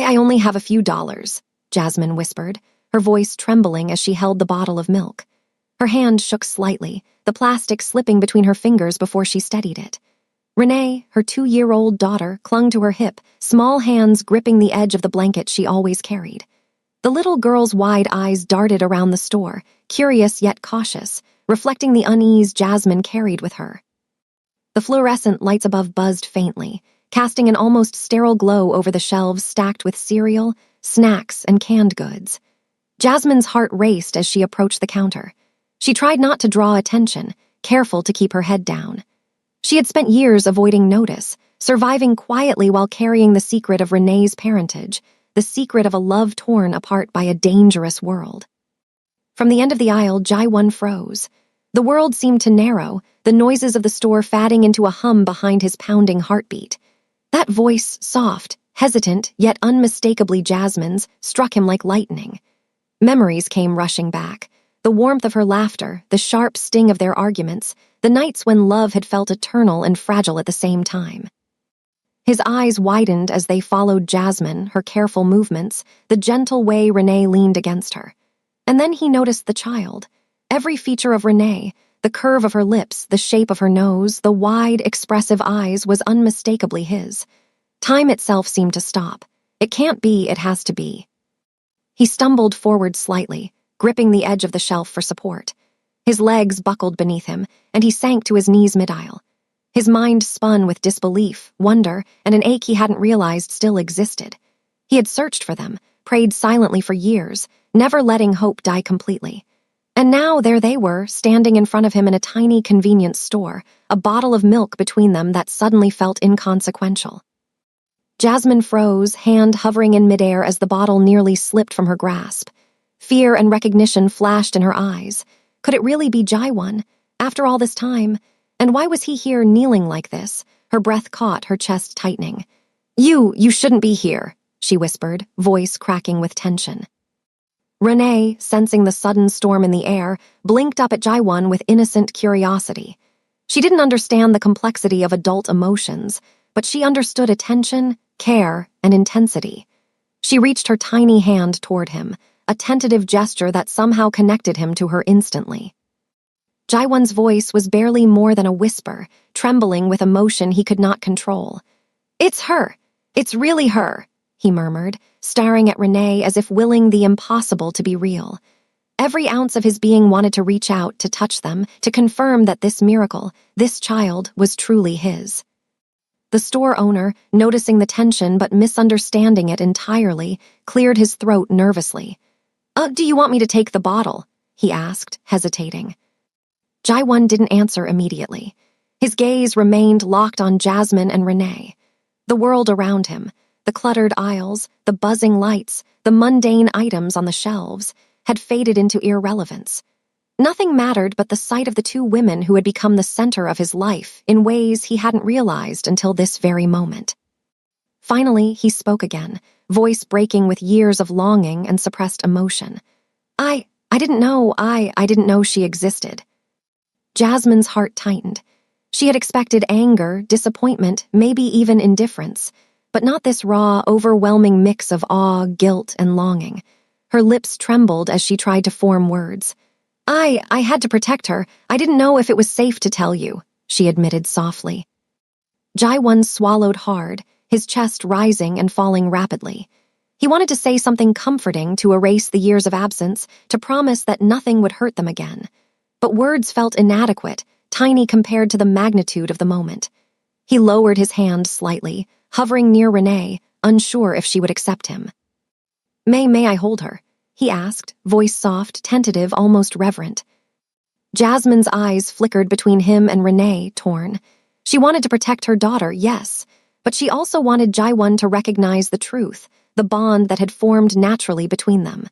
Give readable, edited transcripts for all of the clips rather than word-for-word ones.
I only have a few dollars, Jasmine whispered, her voice trembling as she held the bottle of milk. Her hand shook slightly, the plastic slipping between her fingers before she steadied it. Renee, her 2-year-old daughter, clung to her hip, small hands gripping the edge of the blanket she always carried. The little girl's wide eyes darted around the store, curious yet cautious, reflecting the unease Jasmine carried with her. The fluorescent lights above buzzed faintly, casting an almost sterile glow over the shelves stacked with cereal, snacks, and canned goods. Jasmine's heart raced as she approached the counter. She tried not to draw attention, careful to keep her head down. She had spent years avoiding notice, surviving quietly while carrying the secret of Renee's parentage, the secret of a love torn apart by a dangerous world. From the end of the aisle, Jaiwon froze. The world seemed to narrow, the noises of the store fading into a hum behind his pounding heartbeat. That voice, soft, hesitant, yet unmistakably Jasmine's, struck him like lightning. Memories came rushing back. The warmth of her laughter, the sharp sting of their arguments, the nights when love had felt eternal and fragile at the same time. His eyes widened as they followed Jasmine, her careful movements, the gentle way Renee leaned against her. And then he noticed the child. Every feature of Renee, the curve of her lips, the shape of her nose, the wide, expressive eyes was unmistakably his. Time itself seemed to stop. It can't be, it has to be. He stumbled forward slightly, gripping the edge of the shelf for support. His legs buckled beneath him, and he sank to his knees mid-aisle. His mind spun with disbelief, wonder, and an ache he hadn't realized still existed. He had searched for them, prayed silently for years, never letting hope die completely. And now there they were, standing in front of him in a tiny convenience store, a bottle of milk between them that suddenly felt inconsequential. Jasmine froze, hand hovering in midair as the bottle nearly slipped from her grasp. Fear and recognition flashed in her eyes. Could it really be Jaiwon? After all this time? And why was he here kneeling like this? Her breath caught, her chest tightening. You shouldn't be here, she whispered, voice cracking with tension. Renee, sensing the sudden storm in the air, blinked up at Jaiwon with innocent curiosity. She didn't understand the complexity of adult emotions, but she understood attention, care, and intensity. She reached her tiny hand toward him, a tentative gesture that somehow connected him to her instantly. Jaiwon's voice was barely more than a whisper, trembling with emotion he could not control. "It's her. It's really her," he murmured, staring at Renee as if willing the impossible to be real. Every ounce of his being wanted to reach out, to touch them, to confirm that this miracle, this child, was truly his. The store owner, noticing the tension but misunderstanding it entirely, cleared his throat nervously. Do you want me to take the bottle?" he asked, hesitating. Jaiwon didn't answer immediately. His gaze remained locked on Jasmine and Renee. The world around him, the cluttered aisles, the buzzing lights, the mundane items on the shelves, had faded into irrelevance. Nothing mattered but the sight of the two women who had become the center of his life in ways he hadn't realized until this very moment. Finally, he spoke again, voice breaking with years of longing and suppressed emotion. I didn't know, I didn't know she existed." Jasmine's heart tightened. She had expected anger, disappointment, maybe even indifference, but not this raw, overwhelming mix of awe, guilt, and longing. Her lips trembled as she tried to form words. I had to protect her. I didn't know if it was safe to tell you," she admitted softly. Jaiwon swallowed hard, his chest rising and falling rapidly. He wanted to say something comforting to erase the years of absence, to promise that nothing would hurt them again. But words felt inadequate, tiny compared to the magnitude of the moment. He lowered his hand slightly, hovering near Renee, unsure if she would accept him. May I hold her?" he asked, voice soft, tentative, almost reverent. Jasmine's eyes flickered between him and Renee, torn. She wanted to protect her daughter, yes, but she also wanted Jaiwon to recognize the truth, the bond that had formed naturally between them.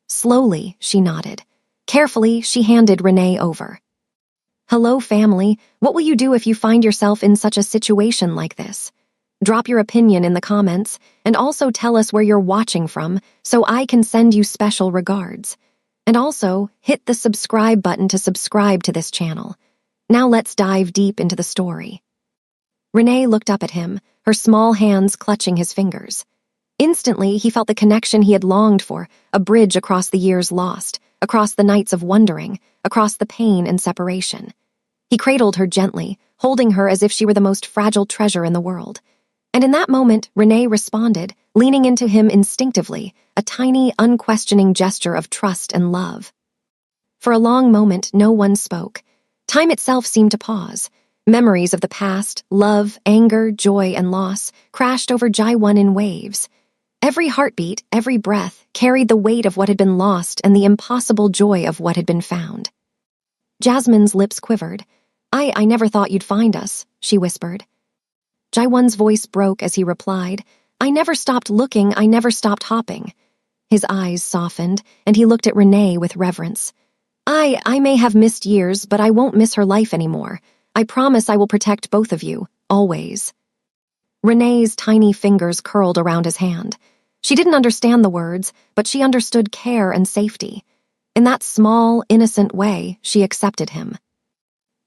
Slowly, she nodded. Carefully, she handed Renee over. "Hello, family. What will you do if you find yourself in such a situation like this? Drop your opinion in the comments, and also tell us where you're watching from so I can send you special regards. And also, hit the subscribe button to subscribe to this channel. Now let's dive deep into the story." Renee looked up at him, her small hands clutching his fingers. Instantly, he felt the connection he had longed for, a bridge across the years lost, across the nights of wondering, across the pain and separation. He cradled her gently, holding her as if she were the most fragile treasure in the world. And in that moment, Renee responded, leaning into him instinctively, a tiny, unquestioning gesture of trust and love. For a long moment, no one spoke. Time itself seemed to pause. Memories of the past, love, anger, joy, and loss crashed over Jaiwon in waves. Every heartbeat, every breath, carried the weight of what had been lost and the impossible joy of what had been found. Jasmine's lips quivered. I never thought you'd find us," she whispered. Jaiwon's voice broke as he replied, "I never stopped looking, I never stopped hopping." His eyes softened, and he looked at Renee with reverence. I may have missed years, but I won't miss her life anymore. I promise I will protect both of you, always." Renee's tiny fingers curled around his hand. She didn't understand the words, but she understood care and safety. In that small, innocent way, she accepted him.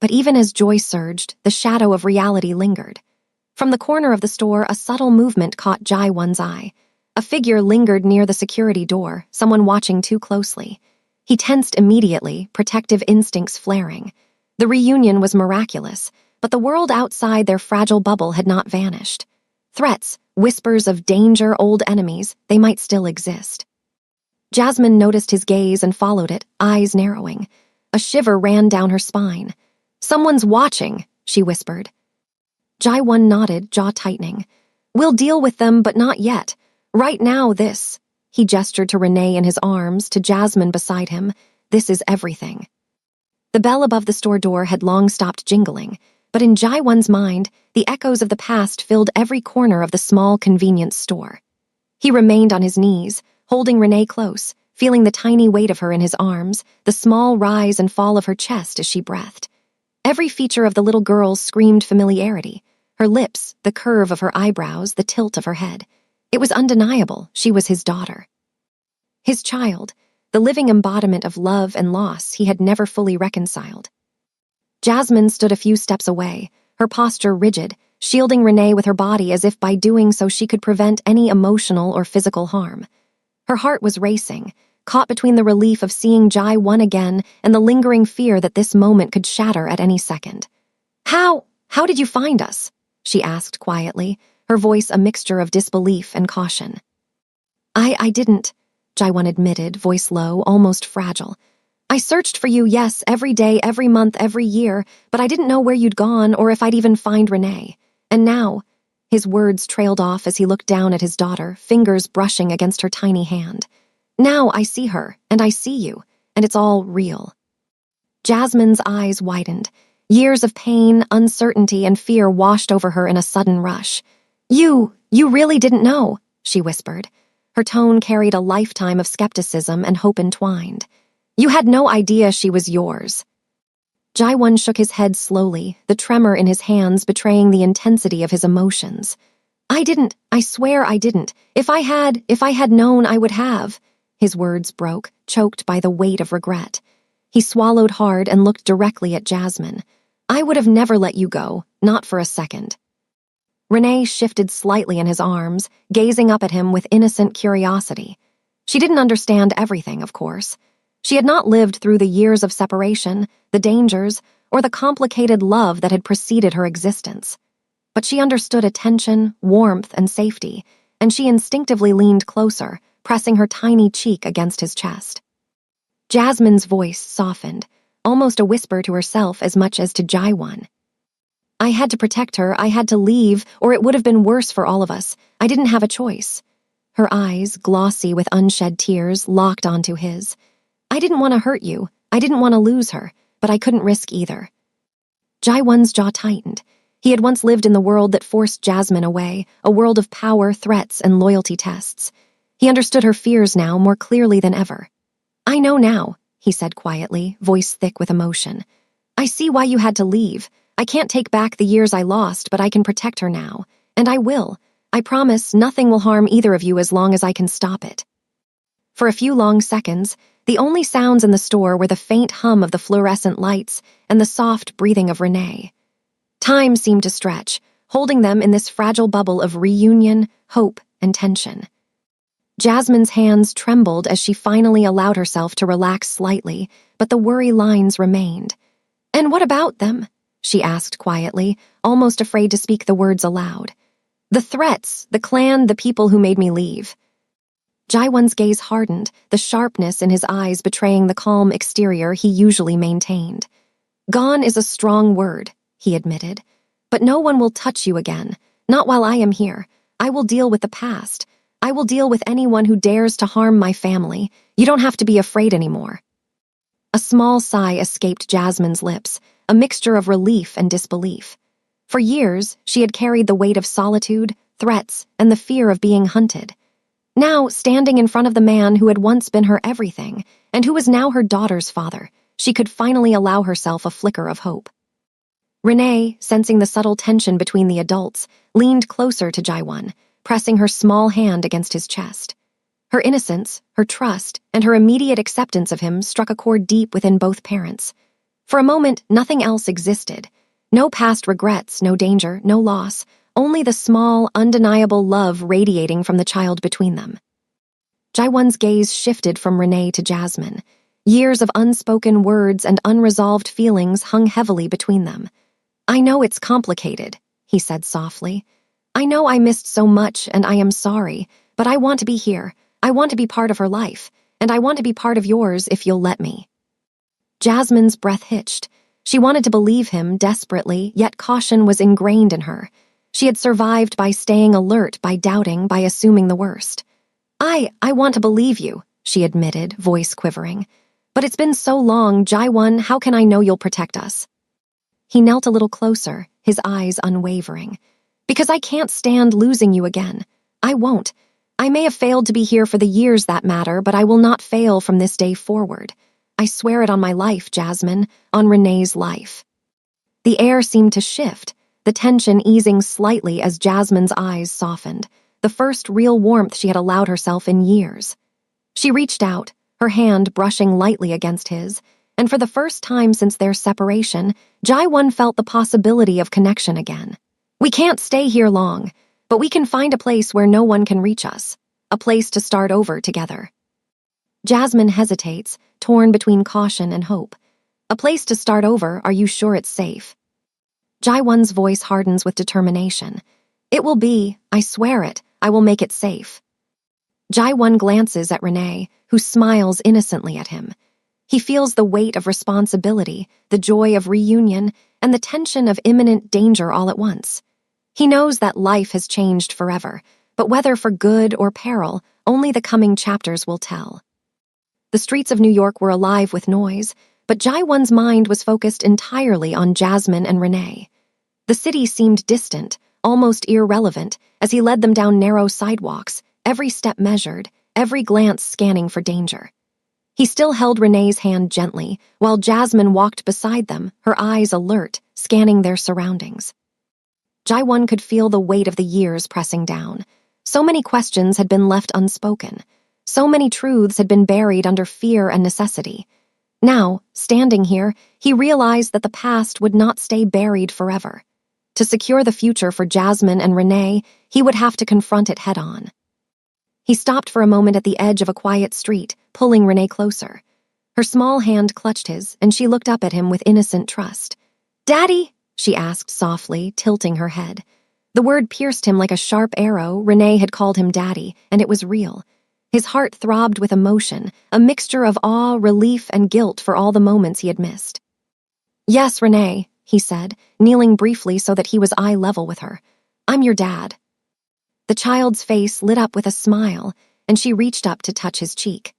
But even as joy surged, the shadow of reality lingered. From the corner of the store, a subtle movement caught Jaiwon's eye. A figure lingered near the security door, someone watching too closely. He tensed immediately, protective instincts flaring. The reunion was miraculous, but the world outside their fragile bubble had not vanished. Threats, whispers of danger, old enemies, they might still exist. Jasmine noticed his gaze and followed it, eyes narrowing. A shiver ran down her spine. "Someone's watching," she whispered. Jaiwon nodded, jaw tightening. "We'll deal with them, but not yet. Right now, this." He gestured to Renee in his arms, to Jasmine beside him. "This is everything." The bell above the store door had long stopped jingling, but in Jaiwon's mind, the echoes of the past filled every corner of the small convenience store. He remained on his knees, holding Renee close, feeling the tiny weight of her in his arms, the small rise and fall of her chest as she breathed. Every feature of the little girl screamed familiarity. Her lips, the curve of her eyebrows, the tilt of her head. It was undeniable, she was his daughter. His child, the living embodiment of love and loss he had never fully reconciled. Jasmine stood a few steps away, her posture rigid, shielding Renee with her body as if by doing so she could prevent any emotional or physical harm. Her heart was racing, caught between the relief of seeing Jaiwon again and the lingering fear that this moment could shatter at any second. How did you find us?" she asked quietly, her voice a mixture of disbelief and caution. I didn't," Jaiwon admitted, voice low, almost fragile. "I searched for you, yes, every day, every month, every year, but I didn't know where you'd gone or if I'd even find Renee. And now," his words trailed off as he looked down at his daughter, fingers brushing against her tiny hand. "Now I see her, and I see you, and it's all real." Jasmine's eyes widened. Years of pain, uncertainty, and fear washed over her in a sudden rush. You really didn't know," she whispered. Her tone carried a lifetime of skepticism and hope entwined. "You had no idea she was yours." Jaiwon shook his head slowly, the tremor in his hands betraying the intensity of his emotions. I swear I didn't. If I had known, I would have." His words broke, choked by the weight of regret. He swallowed hard and looked directly at Jasmine. "I would have never let you go, not for a second." Renee shifted slightly in his arms, gazing up at him with innocent curiosity. She didn't understand everything, of course. She had not lived through the years of separation, the dangers, or the complicated love that had preceded her existence. But she understood attention, warmth, and safety, and she instinctively leaned closer, pressing her tiny cheek against his chest. Jasmine's voice softened, almost a whisper to herself as much as to Jaiwon. "I had to protect her, I had to leave, or it would have been worse for all of us. I didn't have a choice." Her eyes, glossy with unshed tears, locked onto his. "I didn't want to hurt you, I didn't want to lose her, but I couldn't risk either." Jaiwon's jaw tightened. He had once lived in the world that forced Jasmine away, a world of power, threats, and loyalty tests. He understood her fears now more clearly than ever. "I know now," he said quietly, voice thick with emotion. "I see why you had to leave. I can't take back the years I lost, but I can protect her now. And I will. I promise nothing will harm either of you as long as I can stop it." For a few long seconds, the only sounds in the store were the faint hum of the fluorescent lights and the soft breathing of Renee. Time seemed to stretch, holding them in this fragile bubble of reunion, hope, and tension. Jasmine's hands trembled as she finally allowed herself to relax slightly, but the worry lines remained. "And what about them?" she asked quietly, almost afraid to speak the words aloud. "The threats, the clan, the people who made me leave." Jaiwon's gaze hardened, the sharpness in his eyes betraying the calm exterior he usually maintained. "Gone is a strong word," he admitted. "But no one will touch you again. Not while I am here. I will deal with the past. I will deal with anyone who dares to harm my family. You don't have to be afraid anymore." A small sigh escaped Jasmine's lips, a mixture of relief and disbelief. For years, she had carried the weight of solitude, threats, and the fear of being hunted. Now, standing in front of the man who had once been her everything, and who was now her daughter's father, she could finally allow herself a flicker of hope. Renee, sensing the subtle tension between the adults, leaned closer to Jaiwon, pressing her small hand against his chest. Her innocence, her trust, and her immediate acceptance of him struck a chord deep within both parents. For a moment, nothing else existed. No past regrets, no danger, no loss, only the small, undeniable love radiating from the child between them. Jaiwon's gaze shifted from Renee to Jasmine. Years of unspoken words and unresolved feelings hung heavily between them. "I know it's complicated," he said softly. "I know I missed so much and I am sorry, but I want to be here. I want to be part of her life, and I want to be part of yours if you'll let me." Jasmine's breath hitched. She wanted to believe him desperately, yet caution was ingrained in her. She had survived by staying alert, by doubting, by assuming the worst. I want to believe you," she admitted, voice quivering. "But it's been so long, Jaiwon, how can I know you'll protect us?" He knelt a little closer, his eyes unwavering. "Because I can't stand losing you again. I won't. I may have failed to be here for the years that matter, but I will not fail from this day forward. I swear it on my life, Jasmine, on Renee's life." The air seemed to shift, the tension easing slightly as Jasmine's eyes softened, the first real warmth she had allowed herself in years. She reached out, her hand brushing lightly against his, and for the first time since their separation, Jaiwon felt the possibility of connection again. "We can't stay here long, but we can find a place where no one can reach us, a place to start over together." Jasmine hesitates, torn between caution and hope. "A place to start over, are you sure it's safe?" Jaiwon's voice hardens with determination. "It will be, I swear it, I will make it safe." Jaiwon glances at Renee, who smiles innocently at him. He feels the weight of responsibility, the joy of reunion, and the tension of imminent danger all at once. He knows that life has changed forever, but whether for good or peril, only the coming chapters will tell. The streets of New York were alive with noise, but Jaiwon's mind was focused entirely on Jasmine and Renee. The city seemed distant, almost irrelevant, as he led them down narrow sidewalks, every step measured, every glance scanning for danger. He still held Renee's hand gently, while Jasmine walked beside them, her eyes alert, scanning their surroundings. Jaiwon could feel the weight of the years pressing down. So many questions had been left unspoken. So many truths had been buried under fear and necessity. Now, standing here, he realized that the past would not stay buried forever. To secure the future for Jasmine and Renee, he would have to confront it head-on. He stopped for a moment at the edge of a quiet street, pulling Renee closer. Her small hand clutched his, and she looked up at him with innocent trust. "Daddy?" she asked softly, tilting her head. The word pierced him like a sharp arrow. Renee had called him Daddy, and it was real. His heart throbbed with emotion, a mixture of awe, relief, and guilt for all the moments he had missed. "Yes, Renee," he said, kneeling briefly so that he was eye level with her. "I'm your dad." The child's face lit up with a smile, and she reached up to touch his cheek.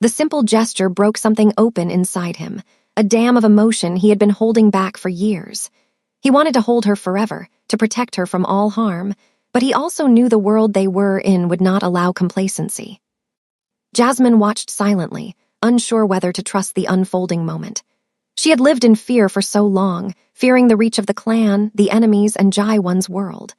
The simple gesture broke something open inside him, a dam of emotion he had been holding back for years. He wanted to hold her forever, to protect her from all harm, but he also knew the world they were in would not allow complacency. Jasmine watched silently, unsure whether to trust the unfolding moment. She had lived in fear for so long, fearing the reach of the clan, the enemies, and Jaiwon's world.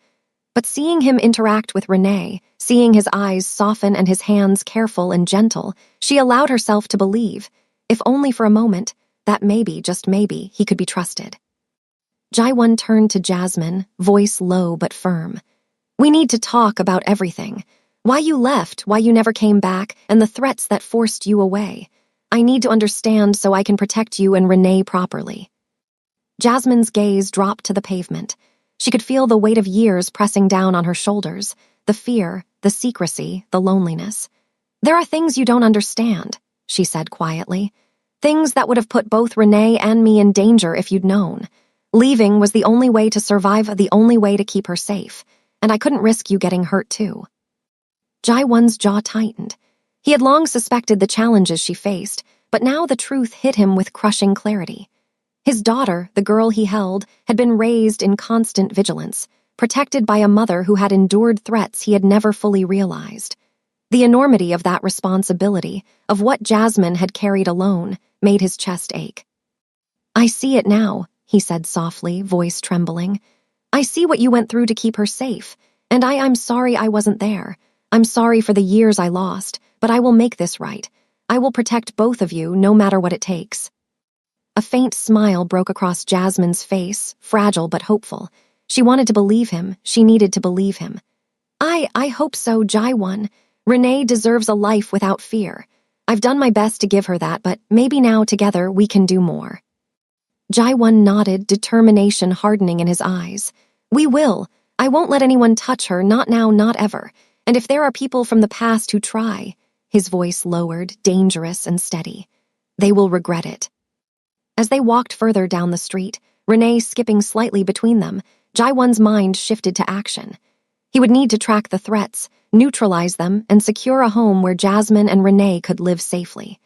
But seeing him interact with Renee, seeing his eyes soften and his hands careful and gentle, she allowed herself to believe, if only for a moment, that maybe, just maybe, he could be trusted. Jaiwon turned to Jasmine, voice low but firm. "We need to talk about everything. Why you left, why you never came back, and the threats that forced you away. I need to understand so I can protect you and Renee properly." Jasmine's gaze dropped to the pavement. She could feel the weight of years pressing down on her shoulders, the fear, the secrecy, the loneliness. "There are things you don't understand," she said quietly. "Things that would have put both Renee and me in danger if you'd known. Leaving was the only way to survive, the only way to keep her safe, and I couldn't risk you getting hurt too." Jaiwon's jaw tightened. He had long suspected the challenges she faced, but now the truth hit him with crushing clarity. His daughter, the girl he held, had been raised in constant vigilance, protected by a mother who had endured threats he had never fully realized. The enormity of that responsibility, of what Jasmine had carried alone, made his chest ache. "I see it now," he said softly, voice trembling. "I see what you went through to keep her safe, and I'm sorry I wasn't there. I'm sorry for the years I lost, but I will make this right. I will protect both of you, no matter what it takes." A faint smile broke across Jasmine's face, fragile but hopeful. She wanted to believe him. She needed to believe him. I hope so, Jaiwon. Renee deserves a life without fear. I've done my best to give her that, but maybe now together we can do more." Jaiwon nodded, determination hardening in his eyes. "We will. I won't let anyone touch her, not now, not ever. And if there are people from the past who try," his voice lowered, dangerous and steady, "they will regret it." As they walked further down the street, Renee skipping slightly between them, Jaiwon's mind shifted to action. He would need to track the threats, neutralize them, and secure a home where Jasmine and Renee could live safely.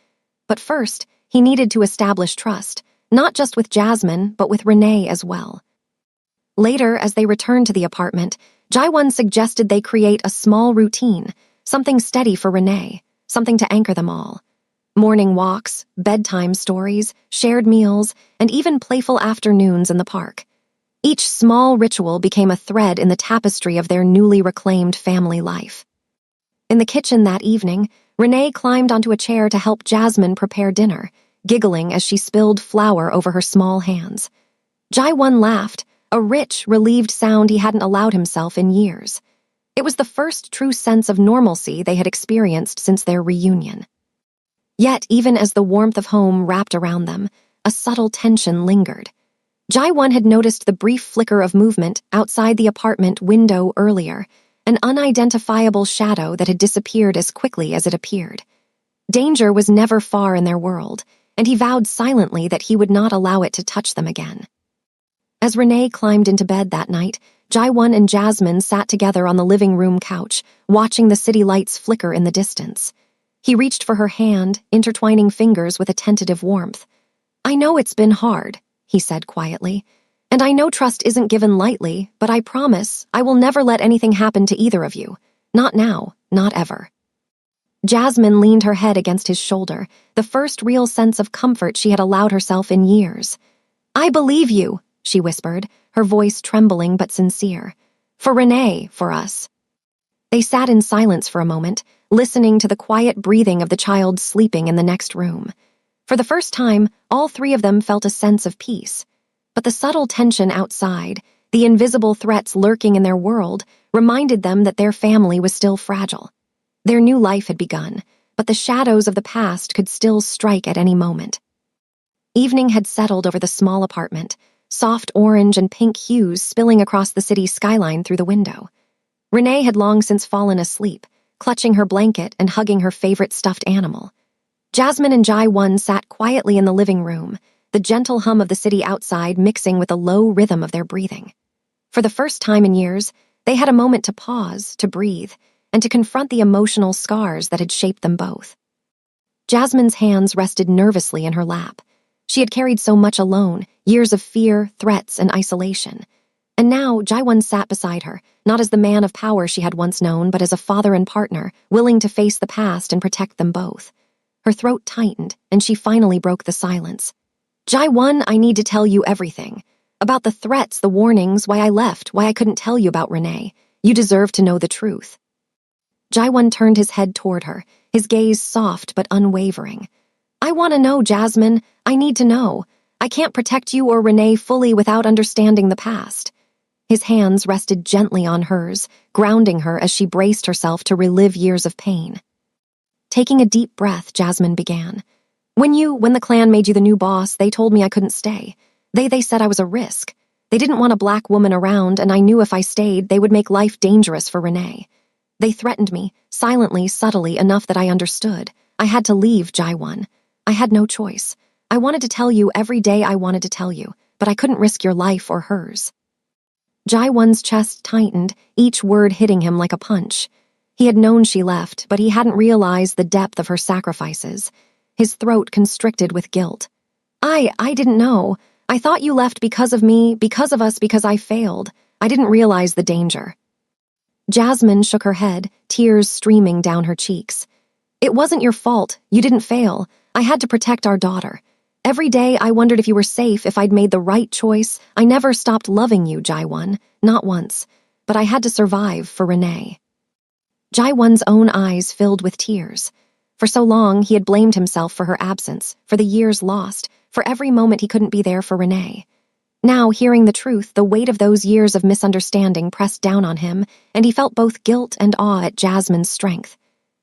But first, he needed to establish trust, not just with Jasmine, but with Renee as well. Later, as they returned to the apartment, Jaiwon suggested they create a small routine, something steady for Renee, something to anchor them all. Morning walks, bedtime stories, shared meals, and even playful afternoons in the park. Each small ritual became a thread in the tapestry of their newly reclaimed family life. In the kitchen that evening, Renee climbed onto a chair to help Jasmine prepare dinner, giggling as she spilled flour over her small hands. Jaiwon laughed, a rich, relieved sound he hadn't allowed himself in years. It was the first true sense of normalcy they had experienced since their reunion. Yet, even as the warmth of home wrapped around them, a subtle tension lingered. Jaiwon had noticed the brief flicker of movement outside the apartment window earlier, an unidentifiable shadow that had disappeared as quickly as it appeared. Danger was never far in their world, and he vowed silently that he would not allow it to touch them again. As Renee climbed into bed that night, Jaiwon and Jasmine sat together on the living room couch, watching the city lights flicker in the distance. He reached for her hand, intertwining fingers with a tentative warmth. "I know it's been hard," he said quietly, "and I know trust isn't given lightly, but I promise I will never let anything happen to either of you. Not now, not ever." Jasmine leaned her head against his shoulder, the first real sense of comfort she had allowed herself in years. "I believe you," she whispered, her voice trembling but sincere. "For Renee, for us." They sat in silence for a moment, listening to the quiet breathing of the child sleeping in the next room. For the first time, all three of them felt a sense of peace. But the subtle tension outside, the invisible threats lurking in their world, reminded them that their family was still fragile. Their new life had begun, but the shadows of the past could still strike at any moment. Evening had settled over the small apartment, soft orange and pink hues spilling across the city skyline through the window. Renee had long since fallen asleep, clutching her blanket and hugging her favorite stuffed animal. Jasmine and Jaiwon sat quietly in the living room, the gentle hum of the city outside mixing with the low rhythm of their breathing. For the first time in years, they had a moment to pause, to breathe, and to confront the emotional scars that had shaped them both. Jasmine's hands rested nervously in her lap. She had carried so much alone, years of fear, threats, and isolation. And now Jaiwon sat beside her, not as the man of power she had once known, but as a father and partner, willing to face the past and protect them both. Her throat tightened, and she finally broke the silence. "Jaiwon, I need to tell you everything. About the threats, the warnings, why I left, why I couldn't tell you about Renee. You deserve to know the truth." Jaiwon turned his head toward her, his gaze soft but unwavering. "I want to know, Jasmine. I need to know. I can't protect you or Renee fully without understanding the past." His hands rested gently on hers, grounding her as she braced herself to relive years of pain. Taking a deep breath, Jasmine began. When the clan made you the new boss, they told me I couldn't stay. They said I was a risk. They didn't want a black woman around, and I knew if I stayed, they would make life dangerous for Renee. They threatened me, silently, subtly, enough that I understood. I had to leave, Jaiwan. I had no choice. I wanted to tell you every day I wanted to tell you, but I couldn't risk your life or hers. Jaiwan's chest tightened, each word hitting him like a punch. He had known she left, but he hadn't realized the depth of her sacrifices. His throat constricted with guilt. I didn't know. I thought you left because of me, because of us, because I failed. I didn't realize the danger. Jasmine shook her head, tears streaming down her cheeks. It wasn't your fault. You didn't fail. I had to protect our daughter. Every day I wondered if you were safe, if I'd made the right choice. I never stopped loving you, Jaiwan. Not once. But I had to survive for Renee. Jaiwan's own eyes filled with tears. For so long, he had blamed himself for her absence, for the years lost, for every moment he couldn't be there for Renee. Now, hearing the truth, the weight of those years of misunderstanding pressed down on him, and he felt both guilt and awe at Jasmine's strength.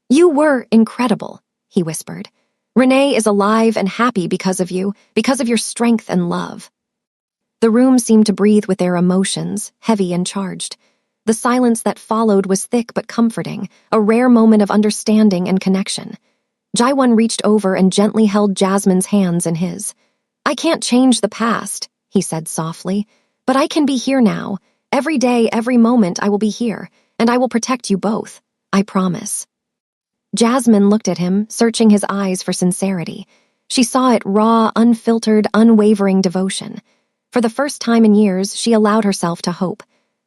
You were incredible, he whispered. Renee is alive and happy because of you, because of your strength and love. The room seemed to breathe with their emotions, heavy and charged. The silence that followed was thick but comforting, a rare moment of understanding and connection. Jaiwan reached over and gently held Jasmine's hands in his. I can't change the past, he said softly, but I can be here now. Every day, every moment, I will be here, and I will protect you both. I promise. Jasmine looked at him, searching his eyes for sincerity. She saw it raw, unfiltered, unwavering devotion. For the first time in years, she allowed herself to hope.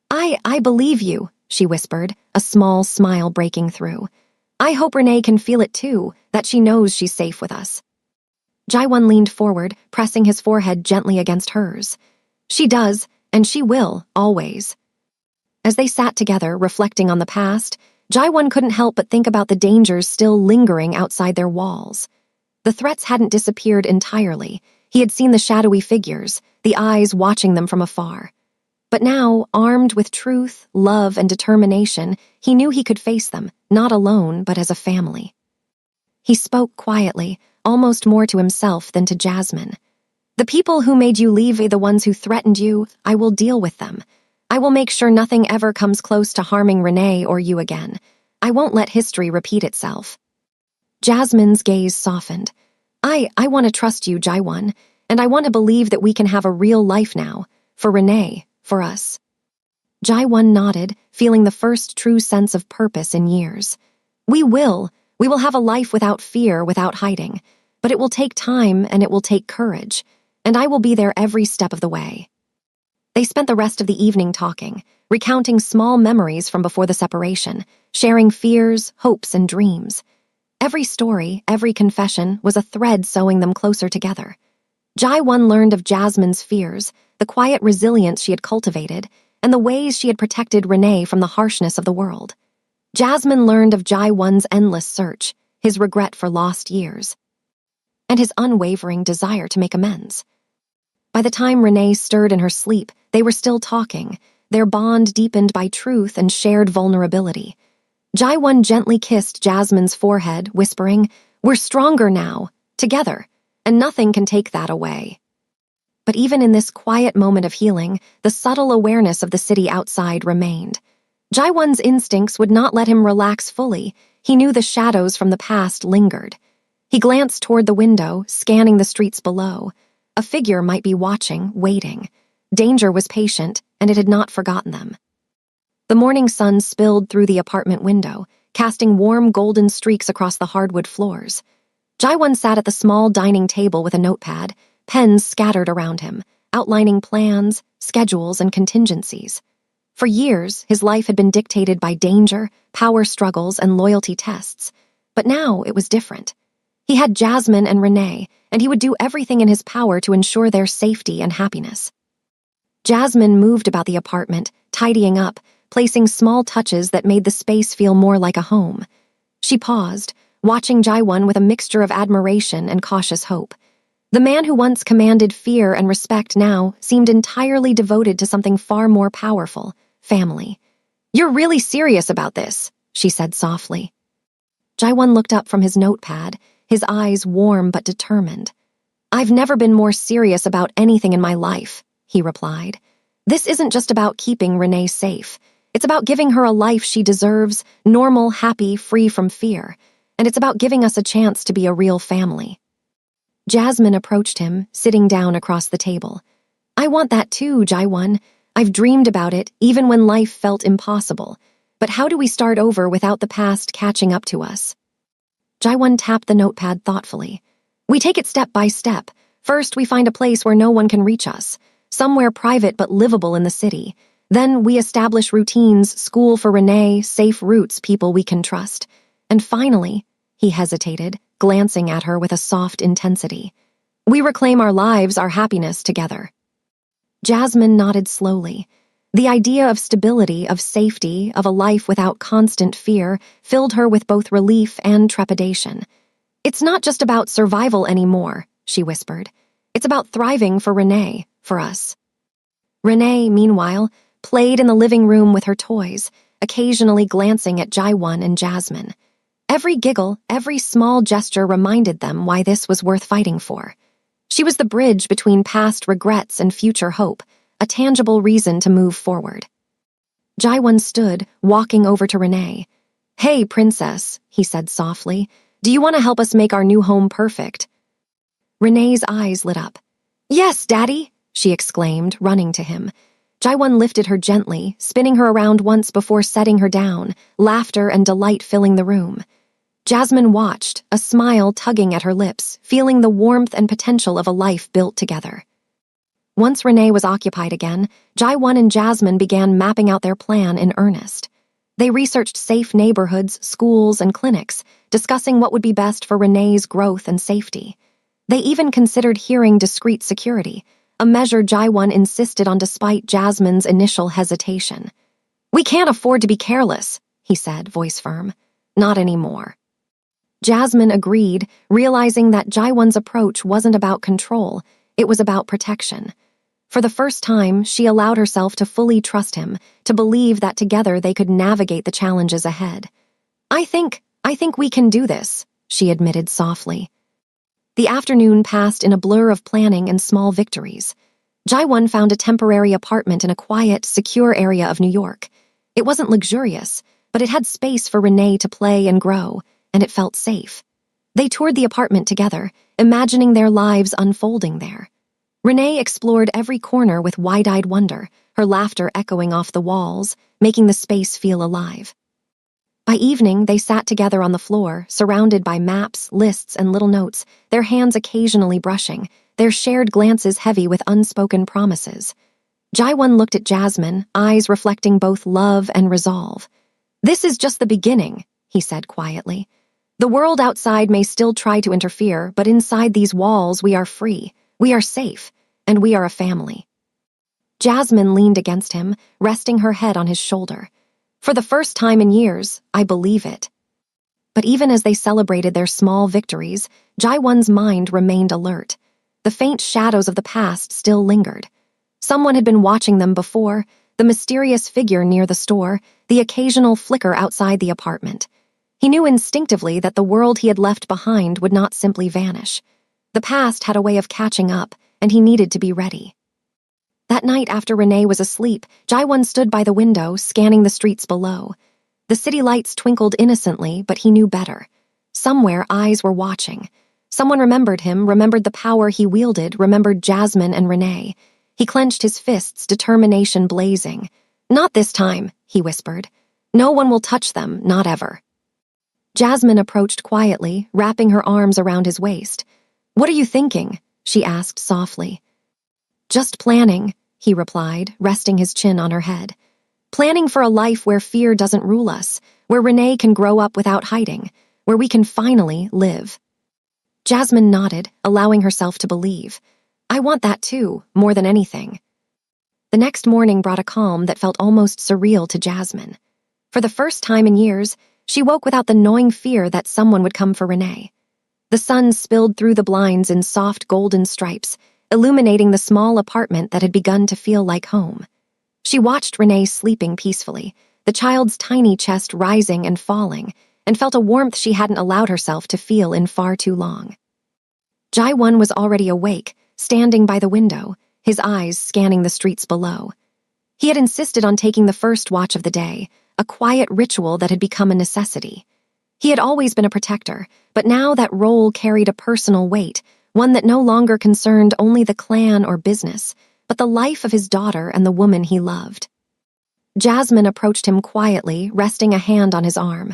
I believe you, she whispered, a small smile breaking through. I hope Renee can feel it too, that she knows she's safe with us. Jaiwan leaned forward, pressing his forehead gently against hers. She does, and she will, always. As they sat together, reflecting on the past, Jaiwan couldn't help but think about the dangers still lingering outside their walls. The threats hadn't disappeared entirely. He had seen the shadowy figures, the eyes watching them from afar. But now, armed with truth, love, and determination, he knew he could face them, not alone, but as a family. He spoke quietly, almost more to himself than to Jasmine. The people who made you leave are the ones who threatened you. I will deal with them. I will make sure nothing ever comes close to harming Renee or you again. I won't let history repeat itself. Jasmine's gaze softened. I want to trust you, Jaiwan, and I want to believe that we can have a real life now, for Renee, for us. Jaiwan nodded, feeling the first true sense of purpose in years. We will have a life without fear, without hiding, but it will take time and it will take courage, and I will be there every step of the way. They spent the rest of the evening talking, recounting small memories from before the separation, sharing fears, hopes, and dreams. Every story, every confession was a thread sewing them closer together. Jaiwan learned of Jasmine's fears, the quiet resilience she had cultivated, and the ways she had protected Renee from the harshness of the world. Jasmine learned of Jaiwan's endless search, his regret for lost years, and his unwavering desire to make amends. By the time Renee stirred in her sleep, they were still talking, their bond deepened by truth and shared vulnerability. Jaiwan gently kissed Jasmine's forehead, whispering, We're stronger now, together, and nothing can take that away. But even in this quiet moment of healing, the subtle awareness of the city outside remained. Jaiwan's instincts would not let him relax fully. He knew the shadows from the past lingered. He glanced toward the window, scanning the streets below. A figure might be watching, waiting. Danger was patient, and it had not forgotten them. The morning sun spilled through the apartment window, casting warm golden streaks across the hardwood floors. Jaiwan sat at the small dining table with a notepad, pens scattered around him, outlining plans, schedules, and contingencies. For years, his life had been dictated by danger, power struggles, and loyalty tests. But now it was different. He had Jasmine and Renee, and he would do everything in his power to ensure their safety and happiness. Jasmine moved about the apartment, tidying up, placing small touches that made the space feel more like a home. She paused, watching Jaiwan with a mixture of admiration and cautious hope. The man who once commanded fear and respect now seemed entirely devoted to something far more powerful: family. "You're really serious about this," she said softly. Jaiwon looked up from his notepad, his eyes warm but determined. "I've never been more serious about anything in my life," he replied. "This isn't just about keeping Renee safe. It's about giving her a life she deserves, normal, happy, free from fear. And it's about giving us a chance to be a real family." Jasmine approached him, sitting down across the table. "I want that too, Jaiwon. I've dreamed about it, even when life felt impossible. But how do we start over without the past catching up to us?" Jaiwon tapped the notepad thoughtfully. "We take it step by step. First, we find a place where no one can reach us, somewhere private but livable in the city. Then we establish routines, school for Renee, safe routes, people we can trust. And finally," he hesitated, glancing at her with a soft intensity, "we reclaim our lives, our happiness together." Jasmine nodded slowly. The idea of stability, of safety, of a life without constant fear filled her with both relief and trepidation. "It's not just about survival anymore," she whispered. "It's about thriving for Renee, for us." Renee, meanwhile, played in the living room with her toys, occasionally glancing at Jaiwon and Jasmine. Every giggle, every small gesture reminded them why this was worth fighting for. She was the bridge between past regrets and future hope, a tangible reason to move forward. Jaiwon stood, walking over to Renee. "Hey, princess," he said softly, "do you want to help us make our new home perfect?" Renee's eyes lit up. "Yes, Daddy," she exclaimed, running to him. Jaiwon lifted her gently, spinning her around once before setting her down, laughter and delight filling the room. Jasmine watched, a smile tugging at her lips, feeling the warmth and potential of a life built together. Once Renee was occupied again, Jaiwon and Jasmine began mapping out their plan in earnest. They researched safe neighborhoods, schools, and clinics, discussing what would be best for Renee's growth and safety. They even considered hearing discreet security, a measure Jaiwon insisted on despite Jasmine's initial hesitation. "We can't afford to be careless," he said, voice firm. "Not anymore." Jasmine agreed, realizing that Jaiwon's approach wasn't about control, it was about protection. For the first time, she allowed herself to fully trust him, to believe that together they could navigate the challenges ahead. I think we can do this," she admitted softly. The afternoon passed in a blur of planning and small victories. Jaiwon found a temporary apartment in a quiet, secure area of New York. It wasn't luxurious, but it had space for Renee to play and grow, and it felt safe. They toured the apartment together, imagining their lives unfolding there. Renee explored every corner with wide-eyed wonder, her laughter echoing off the walls, making the space feel alive. By evening, they sat together on the floor, surrounded by maps, lists, and little notes, their hands occasionally brushing, their shared glances heavy with unspoken promises. Jaiwon looked at Jasmine, eyes reflecting both love and resolve. "This is just the beginning," he said quietly. "The world outside may still try to interfere, but inside these walls we are free, we are safe, and we are a family." Jasmine leaned against him, resting her head on his shoulder. "For the first time in years, I believe it." But even as they celebrated their small victories, Jaiwon's mind remained alert. The faint shadows of the past still lingered. Someone had been watching them before, the mysterious figure near the store, the occasional flicker outside the apartment. He knew instinctively that the world he had left behind would not simply vanish. The past had a way of catching up, and he needed to be ready. That night after Renee was asleep, Jaiwon stood by the window, scanning the streets below. The city lights twinkled innocently, but he knew better. Somewhere eyes were watching. Someone remembered him, remembered the power he wielded, remembered Jasmine and Renee. He clenched his fists, determination blazing. "Not this time," he whispered. "No one will touch them, not ever." Jasmine approached quietly, wrapping her arms around his waist. "What are you thinking?" she asked softly. "Just planning," he replied, resting his chin on her head. "Planning for a life where fear doesn't rule us, where Renee can grow up without hiding, where we can finally live." Jasmine nodded, allowing herself to believe. "I want that too, more than anything." The next morning brought a calm that felt almost surreal to Jasmine. For the first time in years, she woke without the gnawing fear that someone would come for Renee. The sun spilled through the blinds in soft golden stripes, illuminating the small apartment that had begun to feel like home. She watched Renee sleeping peacefully, the child's tiny chest rising and falling, and felt a warmth she hadn't allowed herself to feel in far too long. Jai-won was already awake, standing by the window, his eyes scanning the streets below. He had insisted on taking the first watch of the day, a quiet ritual that had become a necessity. He had always been a protector, but now that role carried a personal weight, one that no longer concerned only the clan or business, but the life of his daughter and the woman he loved. Jasmine approached him quietly, resting a hand on his arm.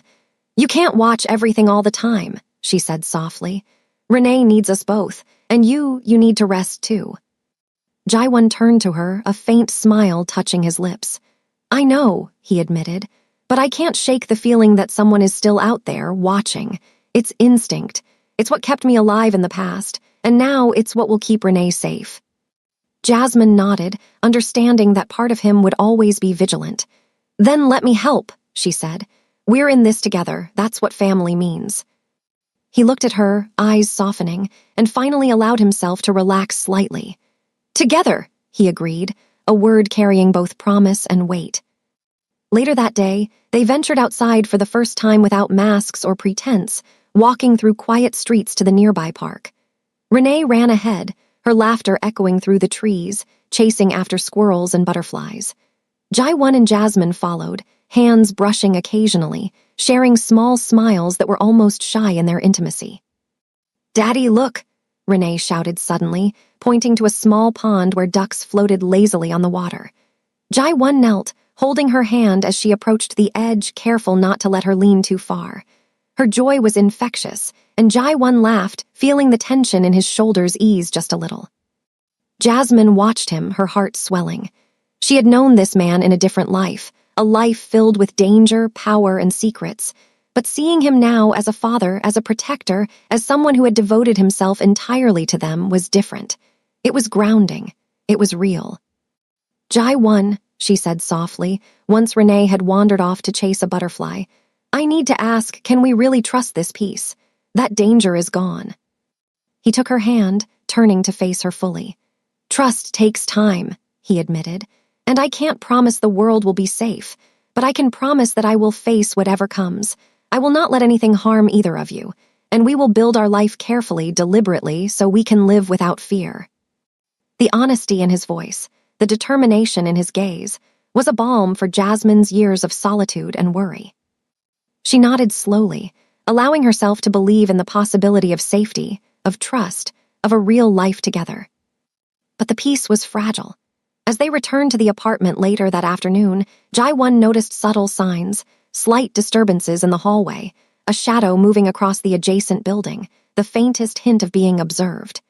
"You can't watch everything all the time," she said softly. "Renee needs us both, and you need to rest too." Jai-won turned to her, a faint smile touching his lips. "I know," he admitted, "but I can't shake the feeling that someone is still out there, watching. It's instinct. It's what kept me alive in the past, and now it's what will keep Renee safe." Jasmine nodded, understanding that part of him would always be vigilant. "Then let me help," she said. "We're in this together, that's what family means." He looked at her, eyes softening, and finally allowed himself to relax slightly. "Together," he agreed, a word carrying both promise and weight. Later that day, they ventured outside for the first time without masks or pretense, walking through quiet streets to the nearby park. Renee ran ahead, her laughter echoing through the trees, chasing after squirrels and butterflies. Jai-won and Jasmine followed, hands brushing occasionally, sharing small smiles that were almost shy in their intimacy. "Daddy, look!" Renee shouted suddenly, pointing to a small pond where ducks floated lazily on the water. Jai-won knelt, holding her hand as she approached the edge, careful not to let her lean too far. Her joy was infectious, and Jai-won laughed, feeling the tension in his shoulders ease just a little. Jasmine watched him, her heart swelling. She had known this man in a different life, a life filled with danger, power, and secrets. But seeing him now as a father, as a protector, as someone who had devoted himself entirely to them was different. It was grounding. It was real. "Jai-won," she said softly, once Renee had wandered off to chase a butterfly. "I need to ask, can we really trust this peace? That danger is gone." He took her hand, turning to face her fully. "Trust takes time," he admitted, "and I can't promise the world will be safe, but I can promise that I will face whatever comes. I will not let anything harm either of you, and we will build our life carefully, deliberately, so we can live without fear." The honesty in his voice, the determination in his gaze, was a balm for Jasmine's years of solitude and worry. She nodded slowly, allowing herself to believe in the possibility of safety, of trust, of a real life together. But the peace was fragile. As they returned to the apartment later that afternoon, Jai-won noticed subtle signs, slight disturbances in the hallway, a shadow moving across the adjacent building, the faintest hint of being observed.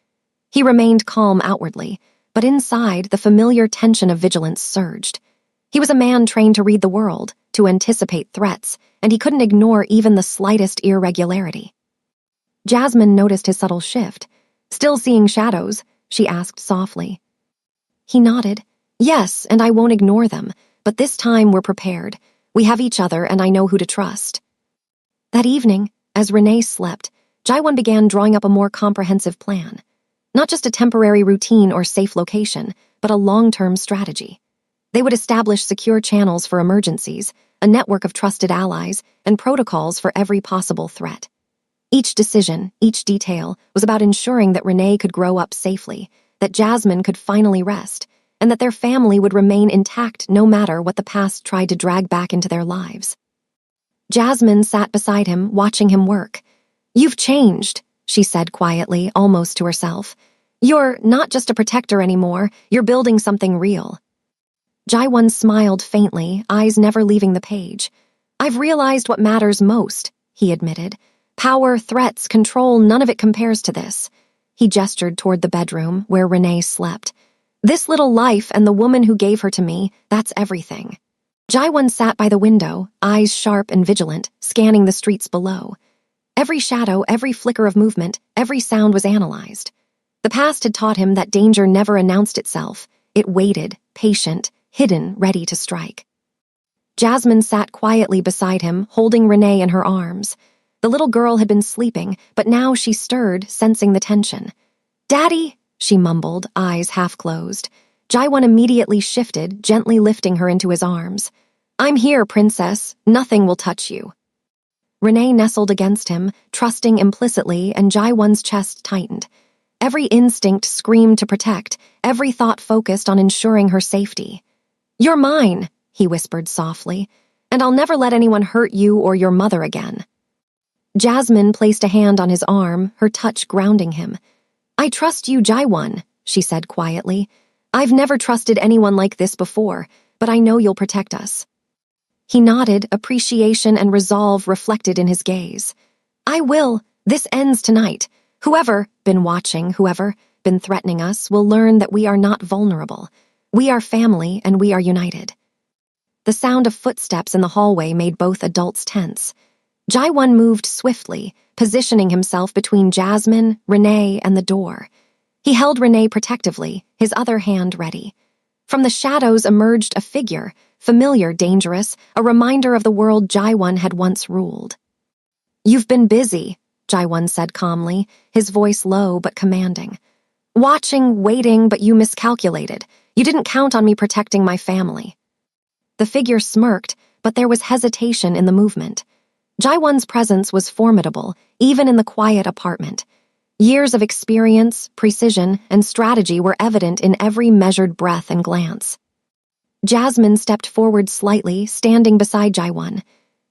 He remained calm outwardly, but inside, the familiar tension of vigilance surged. He was a man trained to read the world, to anticipate threats, and he couldn't ignore even the slightest irregularity. Jasmine noticed his subtle shift. "Still seeing shadows?" she asked softly. He nodded. "Yes, and I won't ignore them, but this time we're prepared. We have each other, and I know who to trust." That evening, as Renee slept, Jai-won began drawing up a more comprehensive plan. Not just a temporary routine or safe location, but a long-term strategy. They would establish secure channels for emergencies, a network of trusted allies, and protocols for every possible threat. Each decision, each detail, was about ensuring that Renee could grow up safely, that Jasmine could finally rest, and that their family would remain intact no matter what the past tried to drag back into their lives. Jasmine sat beside him, watching him work. "You've changed," she said quietly, almost to herself. "You're not just a protector anymore, you're building something real." Jai-won smiled faintly, eyes never leaving the page. "I've realized what matters most," he admitted. "Power, threats, control, none of it compares to this." He gestured toward the bedroom, where Renee slept. "This little life and the woman who gave her to me, that's everything." Jai-won sat by the window, eyes sharp and vigilant, scanning the streets below. Every shadow, every flicker of movement, every sound was analyzed. The past had taught him that danger never announced itself. It waited, patient, hidden, ready to strike. Jasmine sat quietly beside him, holding Renee in her arms. The little girl had been sleeping, but now she stirred, sensing the tension. "Daddy," she mumbled, eyes half closed. Jaiwan immediately shifted, gently lifting her into his arms. "I'm here, princess. Nothing will touch you." Renee nestled against him, trusting implicitly, and Jaiwan's chest tightened. Every instinct screamed to protect, every thought focused on ensuring her safety. "You're mine," he whispered softly, "and I'll never let anyone hurt you or your mother again." Jasmine placed a hand on his arm, her touch grounding him. "I trust you, Jaiwan," she said quietly. "I've never trusted anyone like this before, but I know you'll protect us." He nodded, appreciation and resolve reflected in his gaze. "I will. This ends tonight. Whoever been threatening us will learn that we are not vulnerable. We are family and we are united." The sound of footsteps in the hallway made both adults tense. Jaiwan moved swiftly, positioning himself between Jasmine, Renee, and the door. He held Renee protectively, his other hand ready. From the shadows emerged a figure, familiar, dangerous, a reminder of the world Jaiwan had once ruled. "You've been busy," Jaiwan said calmly, his voice low but commanding. "Watching, waiting, but you miscalculated. You didn't count on me protecting my family." The figure smirked, but there was hesitation in the movement. Jaiwan's presence was formidable, even in the quiet apartment. Years of experience, precision, and strategy were evident in every measured breath and glance. Jasmine stepped forward slightly, standing beside Jaiwan.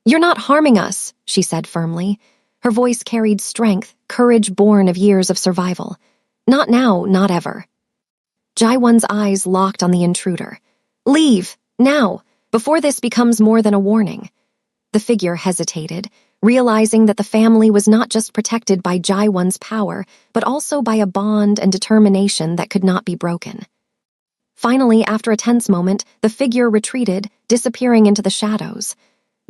"You're not harming us," she said firmly. Her voice carried strength, courage born of years of survival. "Not now, not ever." Jaiwan's eyes locked on the intruder. "Leave, now, before this becomes more than a warning." The figure hesitated, realizing that the family was not just protected by Jaiwan's power, but also by a bond and determination that could not be broken. Finally, after a tense moment, the figure retreated, disappearing into the shadows.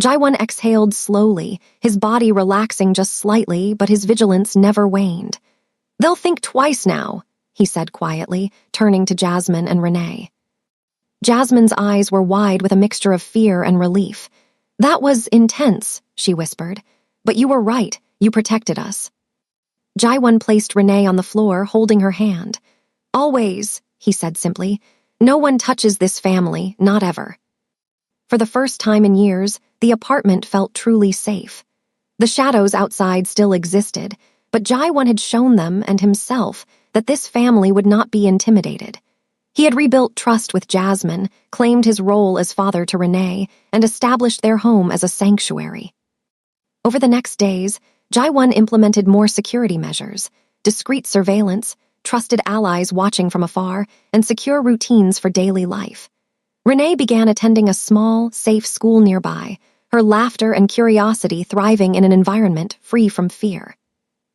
Jaiwan exhaled slowly, his body relaxing just slightly, but his vigilance never waned. "They'll think twice now," he said quietly, turning to Jasmine and Renee. Jasmine's eyes were wide with a mixture of fear and relief. "That was intense," she whispered. "But you were right, you protected us." Jaiwan placed Renee on the floor, holding her hand. "Always," he said simply. "No one touches this family, not ever." For the first time in years, the apartment felt truly safe. The shadows outside still existed, but Jaiwan had shown them and himself that this family would not be intimidated. He had rebuilt trust with Jasmine, claimed his role as father to Renee, and established their home as a sanctuary. Over the next days, Jaiwan implemented more security measures, discreet surveillance, trusted allies watching from afar, and secure routines for daily life. Renee began attending a small, safe school nearby, her laughter and curiosity thriving in an environment free from fear.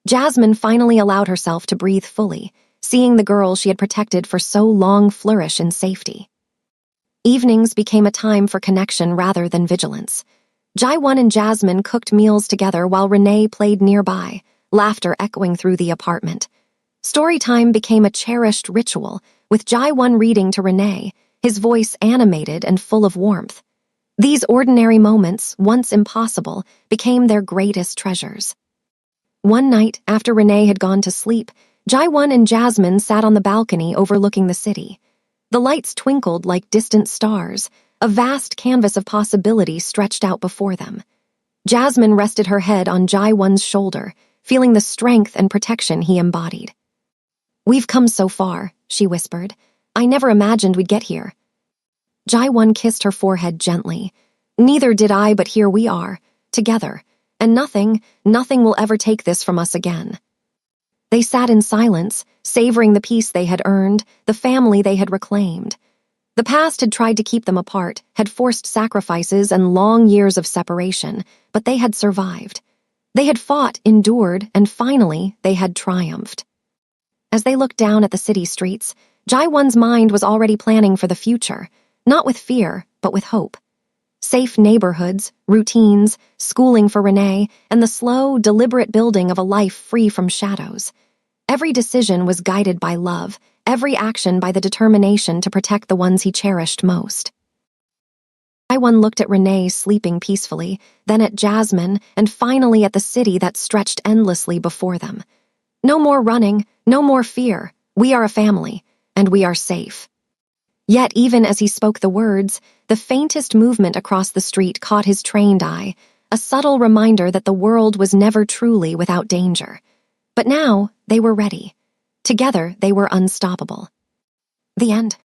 Jasmine finally allowed herself to breathe fully, seeing the girl she had protected for so long flourish in safety. Evenings became a time for connection rather than vigilance. Jaiwan and Jasmine cooked meals together while Renee played nearby, laughter echoing through the apartment. Storytime became a cherished ritual, with Jaiwan reading to Renee, his voice animated and full of warmth. These ordinary moments, once impossible, became their greatest treasures. One night, after Renee had gone to sleep, Jaiwan and Jasmine sat on the balcony overlooking the city. The lights twinkled like distant stars, a vast canvas of possibility stretched out before them. Jasmine rested her head on Jaiwan's shoulder, feeling the strength and protection he embodied. "We've come so far," she whispered. "I never imagined we'd get here." Jaiwan kissed her forehead gently. "Neither did I, but here we are, together, and nothing will ever take this from us again." They sat in silence, savoring the peace they had earned, the family they had reclaimed. The past had tried to keep them apart, had forced sacrifices and long years of separation, but they had survived. They had fought, endured, and finally, they had triumphed. As they looked down at the city streets, Jaiwan's mind was already planning for the future, not with fear, but with hope. Safe neighborhoods, routines, schooling for Renee, and the slow, deliberate building of a life free from shadows. Every decision was guided by love, every action by the determination to protect the ones he cherished most. One looked at Renee sleeping peacefully, then at Jasmine, and finally at the city that stretched endlessly before them. No more running, no more fear. We are a family, and we are safe. Yet even as he spoke the words, the faintest movement across the street caught his trained eye, a subtle reminder that the world was never truly without danger. But now they were ready. Together they were unstoppable. The end.